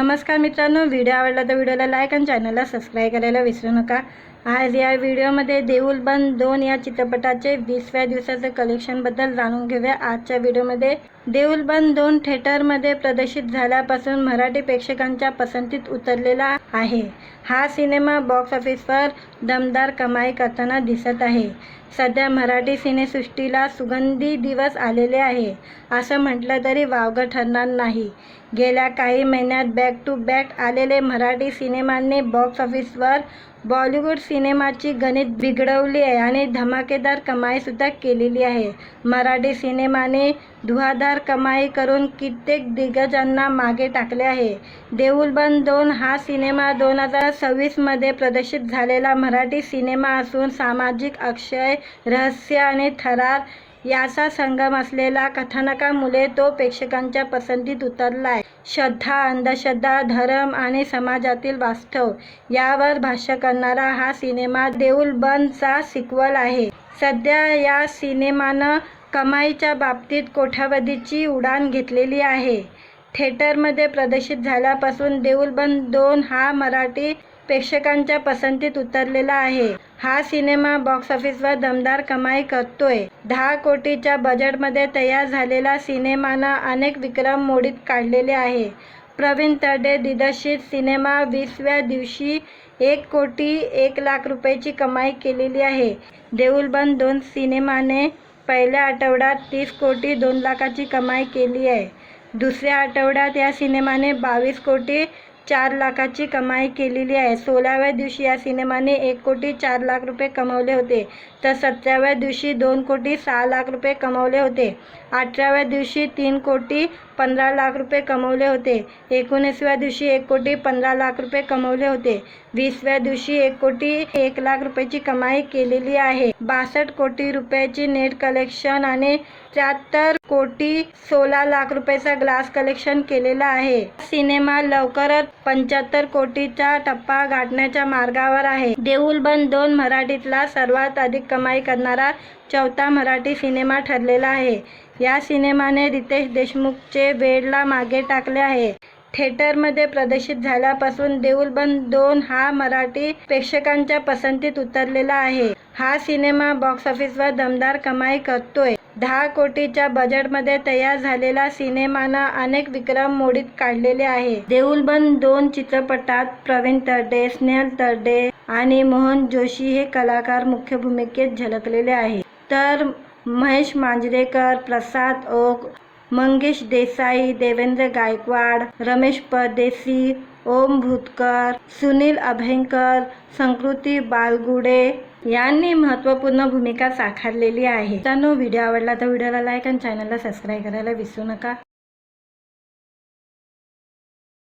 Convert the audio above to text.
नमस्कार मित्रांनो, व्हिडिओ आवडला तर व्हिडिओला लाईक आणि चॅनलला सबस्क्राईब करायला विसरू नका। आज या व्हिडिओमध्ये देऊळ बंद 2 या चित्रपटाचे 20व्या दिवसाचे कलेक्शनबद्दल जाणून घेऊया। आजच्या व्हिडिओमध्ये देऊळ बंद 2 थिएटरमध्ये प्रदर्शित झाल्यापासून मराठी प्रेक्षकांच्या पसंतीत उतरलेला आहे। हा सिनेमा बॉक्स ऑफिसवर दमदार कमाई करताना दिसत आहे। सध्या मराठी सिनेसृष्टीला सुगंधी दिवस आलेले आहे असं म्हटलं तरी वावगं ठरणार नाही। गेल्या काही महिन्यात बॅक टू बॅक आलेले मराठी सिनेमांनी बॉक्स ऑफिसवर बॉलिवूड सिनेमाची गणित बिघडवली आहे आणि धमाकेदार कमाईसुद्धा केलेली आहे। मराठी सिनेमाने धुवाधार कमाई करून कित्येक दिग्गजांना मागे टाकले आहे। देऊळ बंद 2 हा सिनेमा 2026मध्ये प्रदर्शित झालेला मराठी सिनेमा असून सामाजिक अक्षय, रहस्य आणि थरार याचा संगम असलेला कथानकामुळे तो प्रेक्षकांच्या पसंतीत उतरला आहे। श्रद्धा, अंधश्रद्धा, धर्म आणि समाजातील वास्तव यावर भाष्य करणारा हा सिनेमा देऊळ बंदचा सिक्वल आहे। सध्या या सिनेमानं कमाईच्या बाबतीत कोट्यवधीची उडाण घेतलेली आहे। थिएटरमध्ये प्रदर्शित झाल्यापासून देऊळ बंद 2 हा मराठी प्रेक्षकांच्या पसंतीत उतरलेला आहे। हा सिनेमा बॉक्स ऑफिसवर दमदार कमाई करतोय। 10 कोटीच्या बजेटमध्ये तयार झालेला सिनेमानं अनेक विक्रम मोडीत काढलेले आहे। प्रवीण तरडे दिग्दर्शित सिनेमा 20व्या दिवशी 1 कोटी 1 लाख रुपयाची कमाई केलेली आहे। देऊळ बंद 2 सिनेमाने पहिल्या आठवड्यात 30 कोटी 2 लाखाची कमाई केली आहे। दुसऱ्या आठवड्यात या सिनेमाने 22 कोटी 4 लाखाची कमाई केलेली आहे। 16व्या दिवशी या सिनेमाने 1 कोटी 4 लाख रुपये कमवले होते, तर 17व्या दिवशी 2 कोटी 6 लाख रुपये कमवले होते। 18व्या दिवशी 3 कोटी 15 लाख रुपये कमवले होते। 19व्या दिवशी 1 कोटी 15 लाख रुपये कमवले होते। 20व्या दिवशी 1 कोटी 1 लाख रुपयाची कमाई केलेली आहे। 62 कोटी रुपयाची नेट कलेक्शन आणि 73 कोटी 16 लाख रुपयाचा ग्लास कलेक्शन केलेला आहे। सिनेमा लवकरच 75 कोटीचा टप्पा गाठण्याच्या मार्गावर आहे। देऊळ बंद 2 मराठीतला सर्वात अधिक कमाई करणारा 4था मराठी सिनेमा ठरलेला आहे। या सिनेमाने रितेश देशमुखचे वेडला मागे टाकले आहे। थिएटरमध्ये प्रदर्शित झाल्यापासून देऊळ बंद 2 हा मराठी प्रेक्षकांच्या पसंतीत उतरलेला आहे। हा सिनेमा बॉक्स ऑफिसवर दमदार कमाई करतोय। 10 कोटीच्या बजेटमध्ये तयार झालेला सिनेमानं अनेक विक्रम मोडीत काढलेले आहे। देऊळ बंद 2 चित्रपटात प्रवीण तरडे, स्नेहल तरडे आणि मोहन जोशी हे कलाकार मुख्य भूमिकेत झळकलेले आहेत, तर महेश मांजरेकर, प्रसाद ओक, मंगेश देसाई, देवेंद्र गायकवाड, रमेश परदेशी, ओम भूतकर, सुनील अभ्यंकर, संकृती बालगुडे यांनी महत्त्वपूर्ण भूमिका साकारलेली आहे। मित्रांनो, व्हिडिओ आवडला तर व्हिडिओला लाईक आणि चॅनलला सबस्क्राईब करायला विसरू नका।